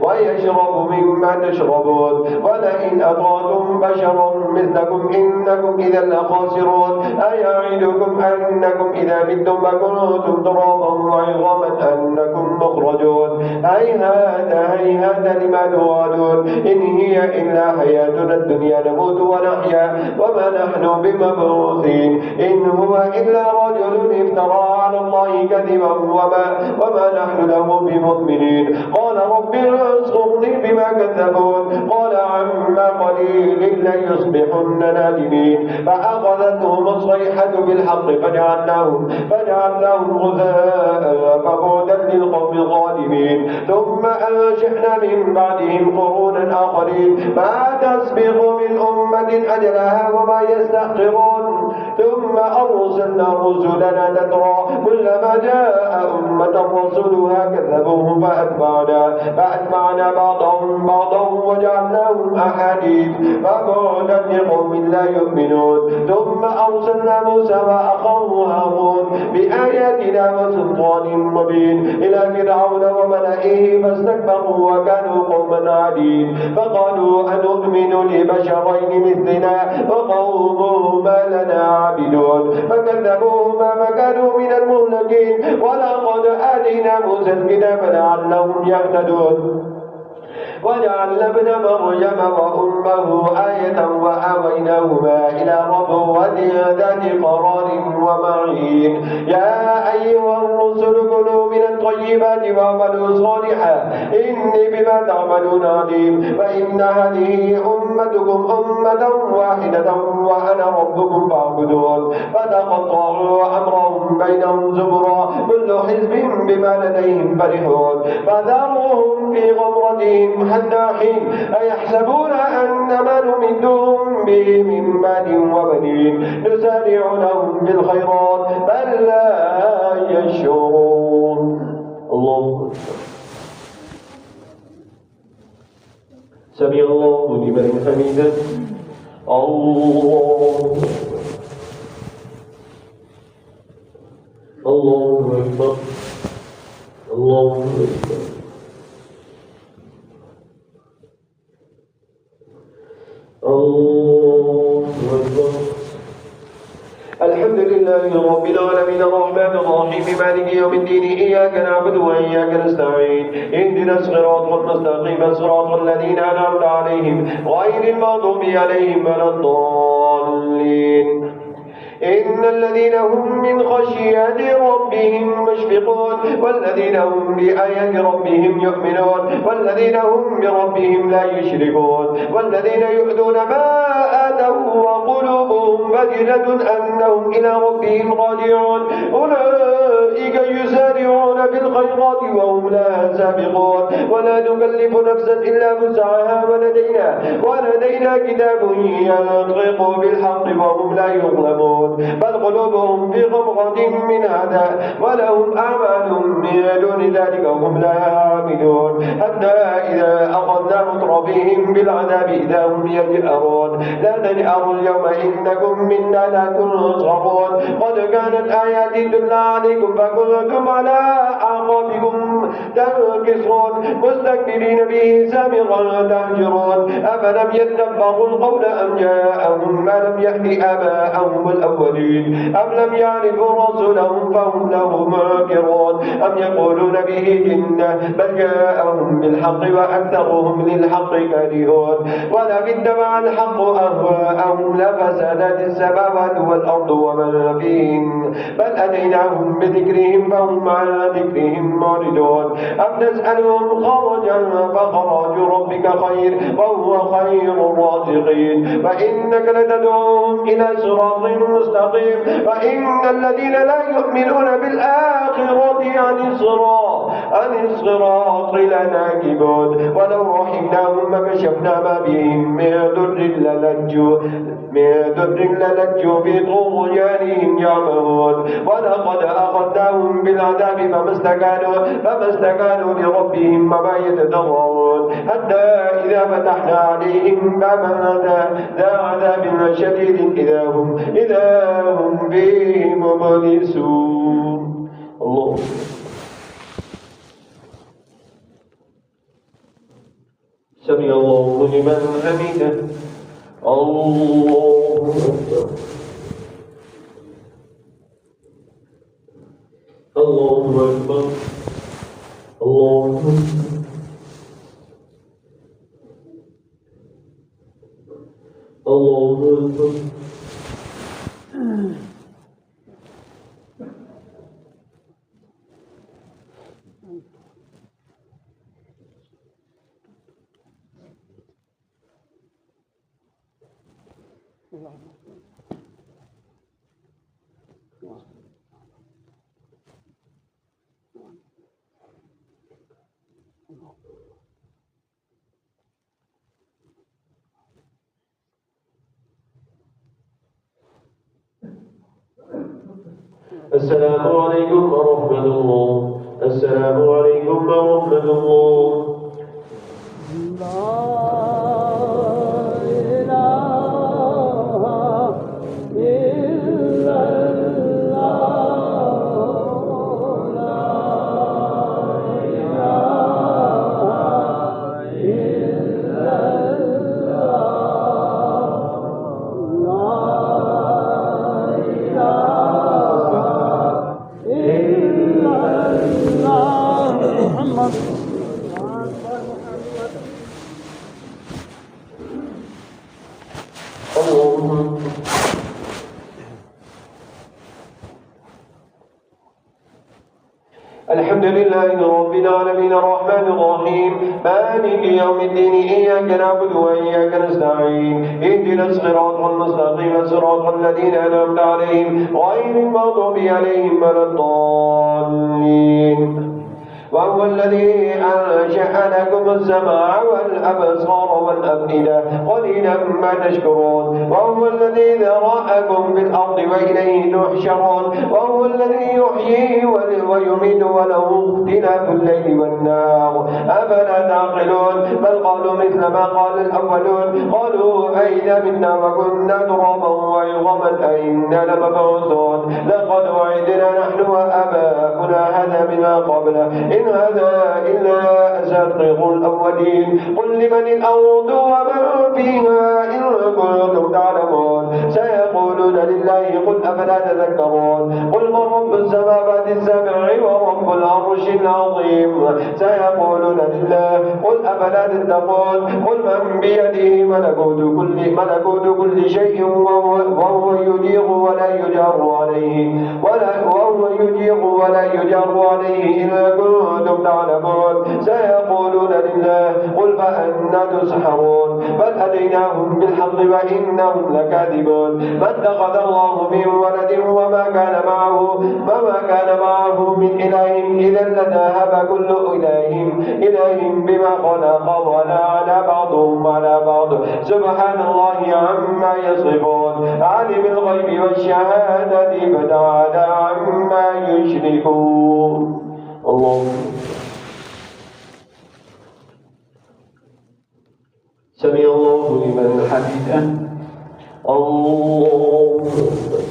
ويشرب مما تشربون ولئن أطعتم بشرا مثلكم إنكم إذا لخاسرون أيعدكم أنكم إذا متم وكنتم ترابا وعظاما أنكم مخرجون هيهات هيهات لما توعدون إن هي إلا حياتنا الدنيا نموت ونحيا وما نحن بمبعوثين إن هو إلا رجل افترى على الله كذبا وما نحن له بمؤمنين قال رب انصرني بما كذبون قال عما قليل ليصبحن نادمين فأخذتهم الصيحة بالحق فجعلناهم غثاء فبعدا للقوم الظالمين ثم أنشأنا من بعدهم قرونا آخرين ما تسبق من أمة أجلها وما يستأخرون ثم أرسلنا رسلنا تترى كلما جاء أمة رسولها كذبوهم فأتبعنا بعضهم بعضا وجعلناهم أحاديث فبعدا لقوم لا يؤمنون ثم أرسلنا موسى وأخاه هارون بآياتنا وسلطان مبين إلى فرعون وملئه فاستكبروا وكانوا قوما عادين فقالوا أنؤمن لبشرين مثلنا وقومهما لنا عابدون فكذبوهما فكانوا من المهلكين ولقد آتينا موسى الكتاب لعلهم يهتدون وجعلنا ابن مريم وأمه آية وآويناهما إلى ربوة ذات قرار ومعين يا أيها الرسل كلوا من الطيبات واعملوا صالحا إني بما تعملون عليم فإن هذه أمتكم أمة واحدة وأنا ربكم فاعبدون فتقطعوا أمرهم بينهم زبرا كل حزب بما لديهم فرحون فذرهم في غمرتهم حتى حين أيحسبون أن ما نمدهم به من مال وبنين نسارع لهم بالخيرات بل لا يشعرون. الله سمع الله لمن حمده. الله أكبر. الله أكبر. الله أكبر. الحمد لله رب العالمين الرحمن الرحيم مالك يوم الدين إياك نعبد وإياك نستعين اهدنا الصراط المستقيم صراط الذين أنعمت عليهم غير المغضوب عليهم ولا الضالين إن الذين هم من خشية ربهم مشفقون والذين هم بآيات ربهم يؤمنون والذين هم بربهم لا يشركون والذين يؤتون ما آتوا وقلوبهم وجلة أنهم إلى ربهم راجعون أولئك يسارعون في الخيرات وهم لا سابقون ولا نكلف نفسا إلا وسعها ولدينا كتاب ينطق بالحق وهم لا يظلمون بل قلوبهم في غمرة من هذا ولهم أعمال من دون ذلك وهم لا يعملون حتى إذا أخذنا مترفيهم بالعذاب إذا هم يجأرون لا تجأروا اليوم إنكم منا لا تنصرون قد كانت آياتي تتلى عليكم فكنتم على أعقابكم تنكصون مستكبرين به سامرا تهجرون أفلم يتبعوا القول أم جاءهم ما لم يأت آباءهم الأولين أم لم يعرفوا رسولهم فهم له منكرون أم يقولون به جنة بل جاءهم بالحق وأكثرهم للحق كارهون ولو اتبع الحق أهواءهم لفسدت السماوات والأرض ومن فيهن بل أتيناهم بذكرهم فهم عن ذكرهم معرضون أم تسألهم خرجا فخراج ربك خير وهو خير الرازقين وإنك لتدعوهم إلى صراط مستقيم وإن الذين لا يؤمنون بالآخرة عن الصراط لناكبون ولو رحمناهم فكشفنا ما بهم من ضر للجوا في طغيانهم يعمهون ولقد أخذناهم بالعذاب فما استكانوا لربهم وما يتضرعون حتى إذا فتحنا عليهم بابا ذا عذاب شديد إذا هم فيه مبلسون الله سمع الله لمن حمده الله أكبر الله أكبر الله أكبر الله أكبر السلام عليكم ورحمة الله السلام عليكم ورحمة الله الحمد لله رب العالمين الرحمن الرحيم مالك يوم الدين إياك نعبد وإياك نستعين اهدنا الصراط المستقيم صراط الذين أنعمت عليهم غير المغضوب عليهم ولا الضالين وهو الذي أنشأ لكم السمع والأبصار والأفئدة قليلا ما تشكرون وهو الذي ذرأكم في الأرض وإليه تحشرون وهو الذي يحيي ويميت وله اختلاف الليل والنهار أفلا تعقلون بل قالوا مثل ما قال الأولون قالوا أئذا منا وكنا ترابا وعظاما أئنا لمبعوثون لقد وعدنا نحن وآباؤنا هذا من قبل إن هذا إلا أساطير الأولين قل لمن الأرض ومن فيها إن كنتم تعلمون سيقولون لله قل أفلا تذكرون قل من رب السماوات السبع ورب العرش العظيم سيقولون لله قل أفلا تتقون قل من بيده ملكوت كل شيء وهو يجير ولا يجار عليه إن كنتم تعلمون سيقولون لله قل فأنى تسحرون بل أتيناهم بالحق وإنهم لكاذبون ما اتخذ الله من ولد وما كان معه من إله إذا لذهب كل إله بما خلق ولا على بعضهم على بعض سبحان الله عما يصفون عالم الغيب والشهادة فتعالى عما يشركون الله سمع الله لمن حمده الله أكبر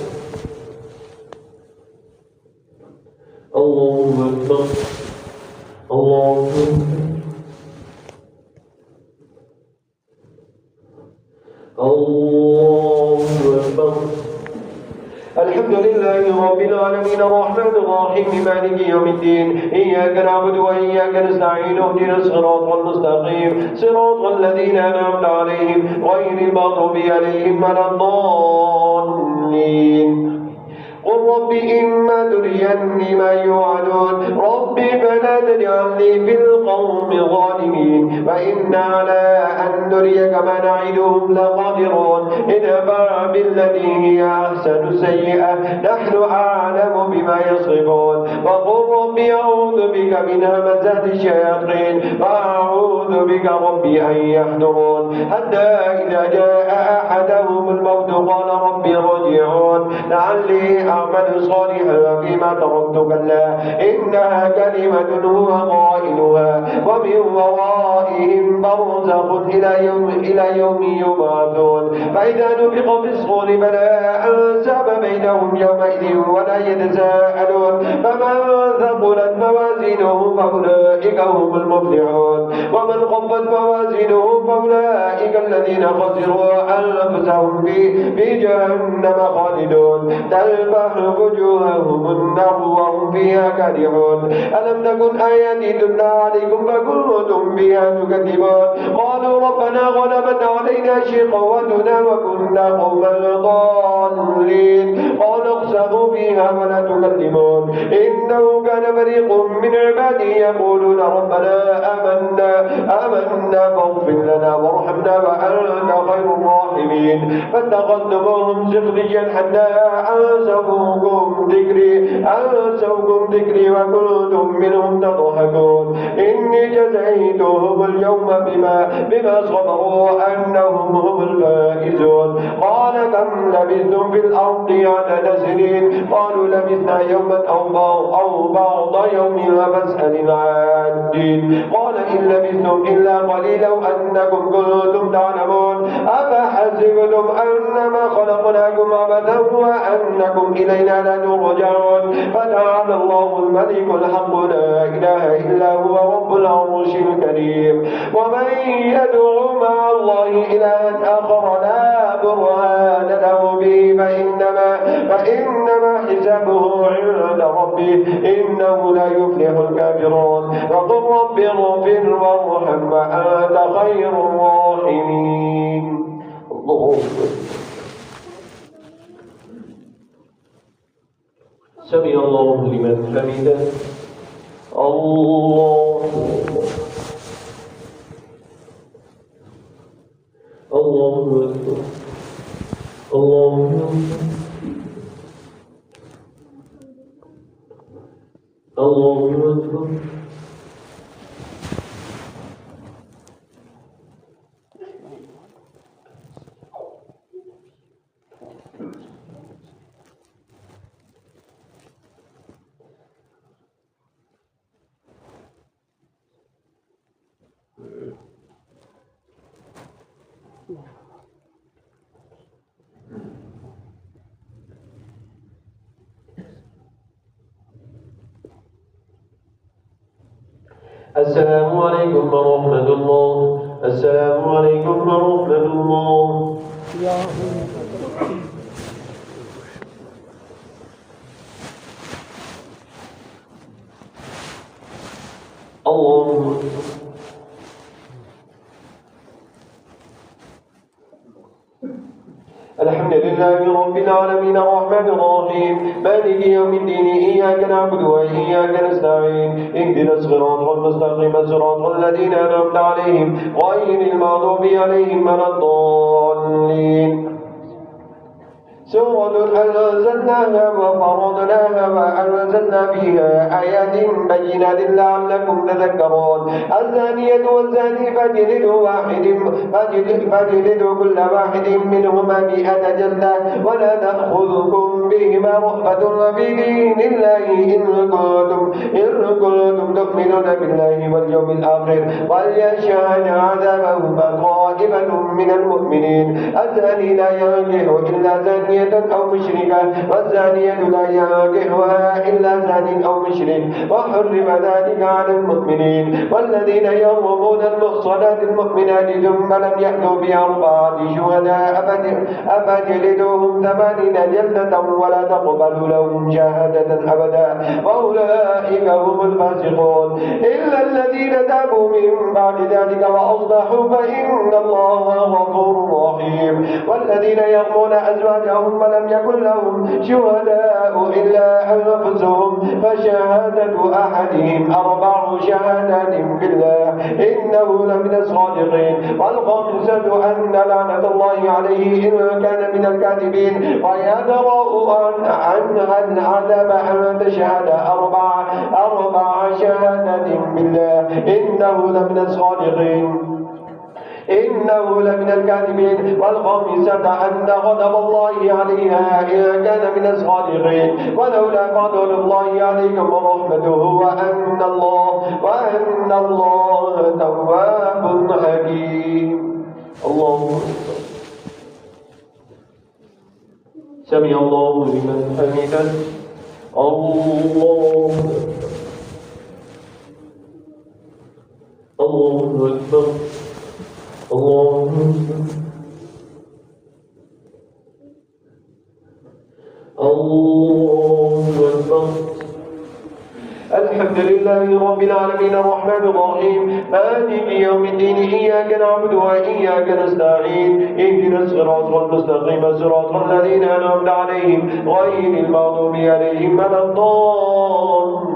الله أكبر الحمد لله رب العالمين الرحمن الرحيم مالك يوم الدين إياك نعبد وإياك نستعين اهدنا الصراط المستقيم صراط الذين أنعمت عليهم غير المغضوب عليهم ولا الضالين قل رب إما تريني ما يوعدون رب فلا تجعلني في القوم الظالمين وإنا على أن نريك ما نعدهم لقادرون ادفع بالتي هي أحسن السيئة نحن أعلم بما يصفون وقل رب أعوذ بك من همزات الشياطين وأعوذ بك ربي أن يحضرون حتى إذا جاء أحدهم الموت قال رب ارجعون لعلي أعمل صالحا فيما تركت كلا إنها كلمة هو قائلها ومن ورائهم برزخ إلى يوم يبعثون فإذا نفخ في الصور فلا أنساب بينهم يومئذ ولا يتساءلون فمن ثقلت موازينه فأولئك هم المفلحون ومن خفت موازينه فأولئك الذين خسروا أنفسهم في جهنم خالدون تلفح وجوههم النار وهم فيها كارهون ألم تكن آياتي تتلى عليكم فكنتم بها تكذبون قالوا ربنا غلبت علينا شقوتنا وكنا قوما ضالين قال اخسئوا فيها ولا تكلمون إنه كان فريق من عبادي يقولون ربنا آمنا فاغفر لنا وارحمنا وأنت خير الراحمين فاتخذتموهم سخريا حتى أنسوكم ذكري وكنتم منهم تضحكون إني جزيتهم اليوم بما صبروا أنهم هم الفائزون قال كم لبثتم في الأرض عدد سنين قالوا لبثنا يوما أو بعض يوم فاسأل العادين قال إن لبثتم إلا قليلا أنكم كنتم تعلمون أفحسبتم أنما خلقناكم عبثا وأنكم إلينا لا ترجعون فتعالى الله الملك الحق لا إله إلا هو رب العرش الكريم ومن يدعو مع الله إلها آخر لا برهان له به فإنما حسابه عند ربه إنه لا يفلح الكافرون وقل رب اغفر وارحم وأنت خير الراحمين الله أكبر سمع الله لمن حمده الله أكبر الله أكبر السلام عليكم ورحمة الله. السلام عليكم ورحمة الله. الله الحمد لله رب العالمين الرحمن الرحيم مالك يوم الدين إياك نعبد وإياك نستعين اهدنا الصراط المستقيم صراط الذين أنعمت عليهم غير المغضوب عليهم ولا الضالين. سورة أنزلناها وفرضناها وأنزلنا فيها آيات بينات لعلكم تذكرون. الزانية والزاني فاجلدوا كل واحد منهما 100 جلدة ولا تأخذكم بهما رأفة في دين الله إن كنتم تؤمنون بالله واليوم الآخر وليشهد عذابهما طائفة من المؤمنين. الزاني لا ينكح إلا زانية أو مشركة والزانية لا ينكحها إلا زان أو مشرك وحرم ذلك على المؤمنين. والذين يرمون المحصنات المؤمنات ثم لم يأتوا ب4 شهداء فاجلدوهم 80 جلدة ولا تقبلوا لهم شهادة أبدا وأولئك هم الفاسقون. إلا الذين تابوا من بعد ذلك وأصلحوا فإن الله غفور رحيم. والذين يرمون أزواجهم ولم يكن لهم شهداء إلا أنفسهم فشهادة أحدهم 4 شهادات بالله إنه لمن الصادقين. والخامسة أن لعنة الله عليه إن كان من الكاذبين ويدرأ عنها العذاب أن تشهد 4 شهادات بالله إنه لمن الصادقين. والخامسة أن غضب الله عليها إن كان من الصادقين. ولولا فضل الله عليكم ورحمته وأن الله تواب حكيم. الله سمع الله لمن حمده. الله أكبر. الله أكبر. الحمد لله رب العالمين الرحمن الرحيم مالك يوم الدين إياك نعبد وإياك نستعين اهدنا الصراط المستقيم صراط الذين أنعمت عليهم غير المغضوب عليهم ولا الضالين.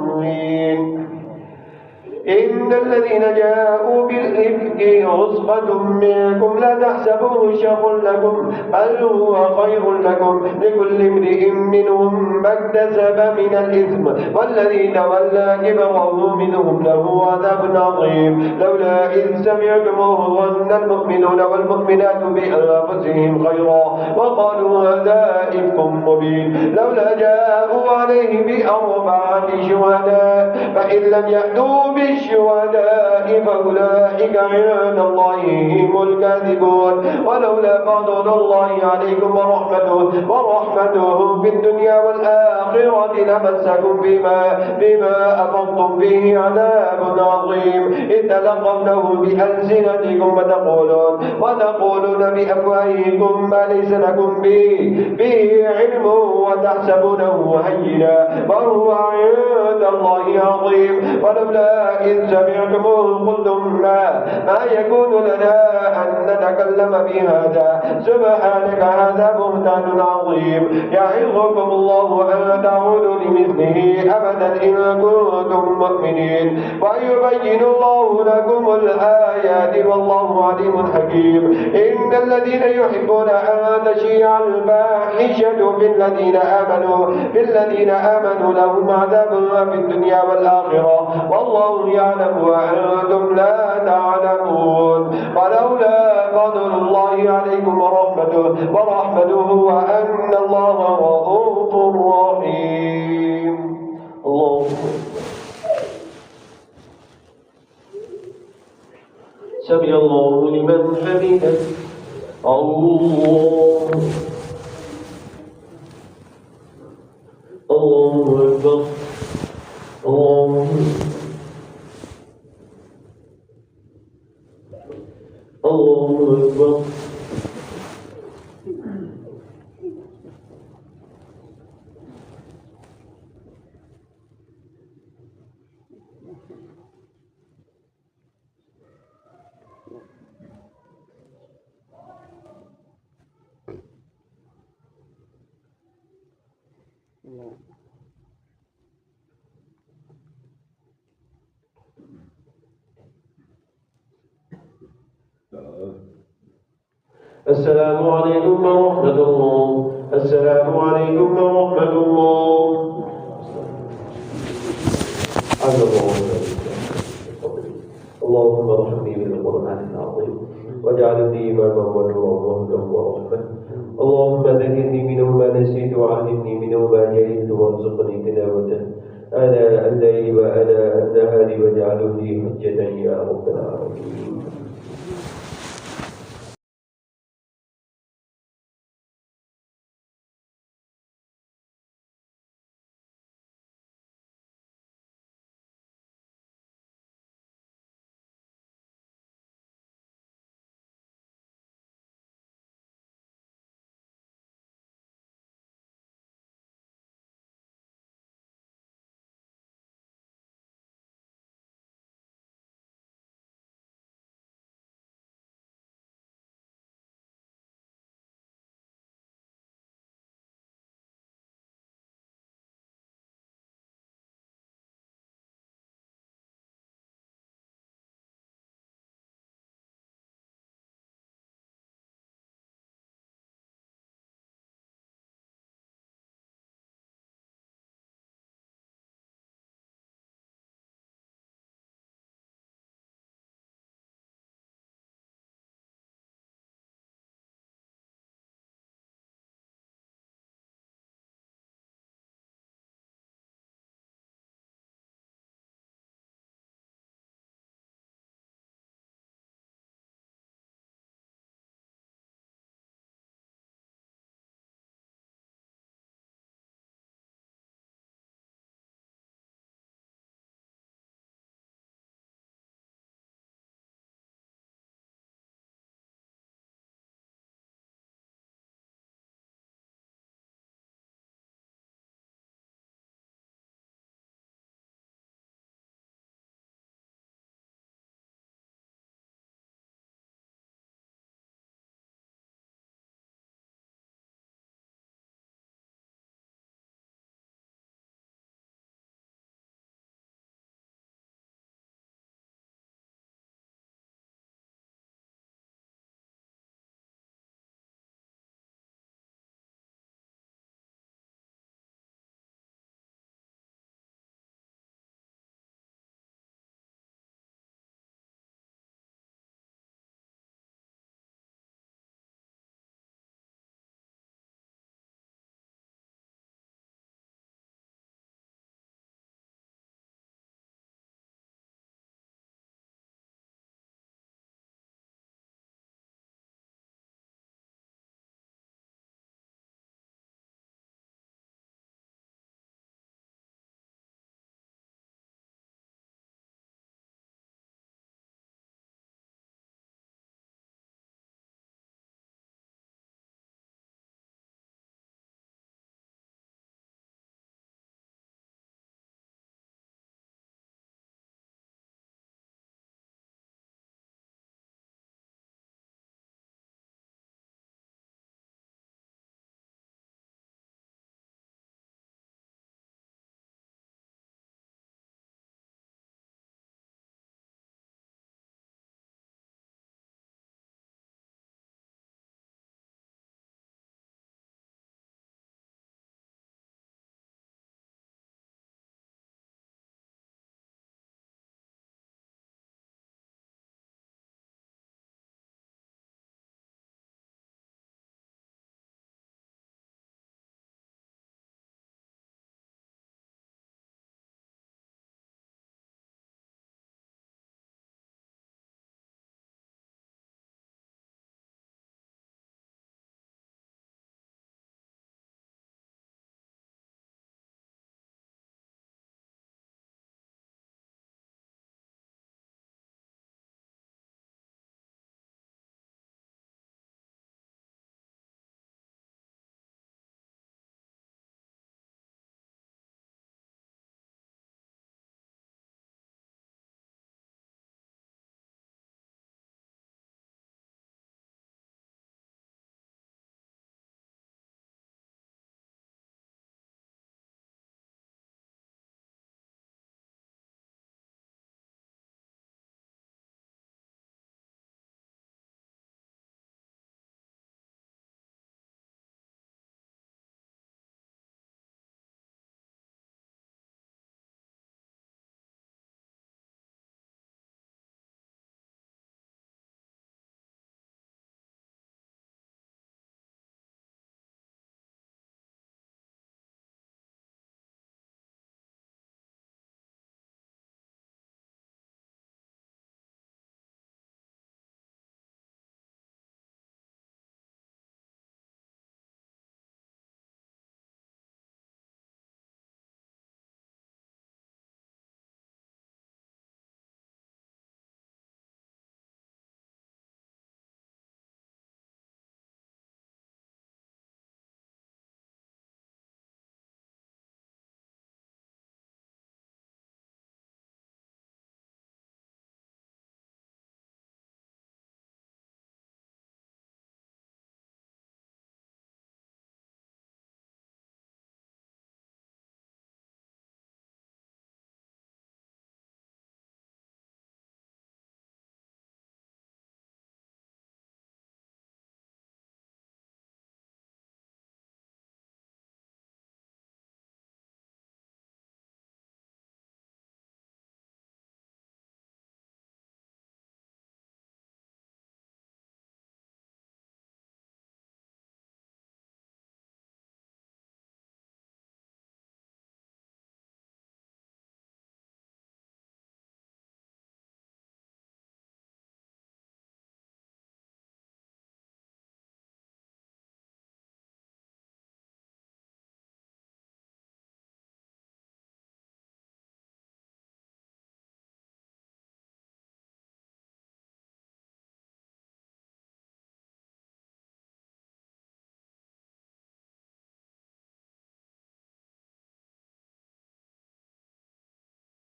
إن الذين جاءوا بالإفك عصبة منكم لا تحسبوه شر لكم بل هو خير لكم لكل امرئ منهم ما اكتسب من الإثم والذي تولى كبره منهم له عذاب عظيم. لولا إذ سمعتموه ظن المؤمنون والمؤمنات بأنفسهم خيرا وقالوا هذا إفك مبين. لولا جاءوا عليه ب4 شهداء فإن لم يأتوا بالشهداء فأولئك عند الله هم الكاذبون. ولولا فضل الله عليكم ورحمته في الدنيا والآخرة لمسكم بما أفضتم فيه عذاب عظيم إذ تلقونه بألسنتكم وتقولون بأفواهكم ما ليس لكم به علم وتحسبونه هينا وهو عند الله عظيم. ولولا إذ سمعتموه قلتم ما يكون لنا أن نتكلم بهذا سبحانك هذا بهتان عظيم. يعظكم الله أن تعودوا لمثله أبدا إن كنتم مؤمنين ويبين الله لكم الآيات والله عليم حكيم. إن الذين يحبون أن تشيع الفاحشة في الذين آمنوا لهم عذاب في الدنيا والآخرة والله يعلم وأنتم لا تعلمون. ولولا فضل الله عليكم ورحمته وأن الله رؤوف رحيم. الله سمع الله لمن حمده. الله أكبر. الله الله أكبر. السلام عليكم ورحمة الله. السلام عليكم ورحمة الله. عز الله. اللهم ارحمني بالقرآن العظيم واجعلني إماما ونورا وهدى ورحمة. اللهم ذكرني منه ما نسيت وعلمني منه ما جهلت وارزقني تلاوته آناء الليل وآناء النهار واجعله لي حجة يا رب العالمين.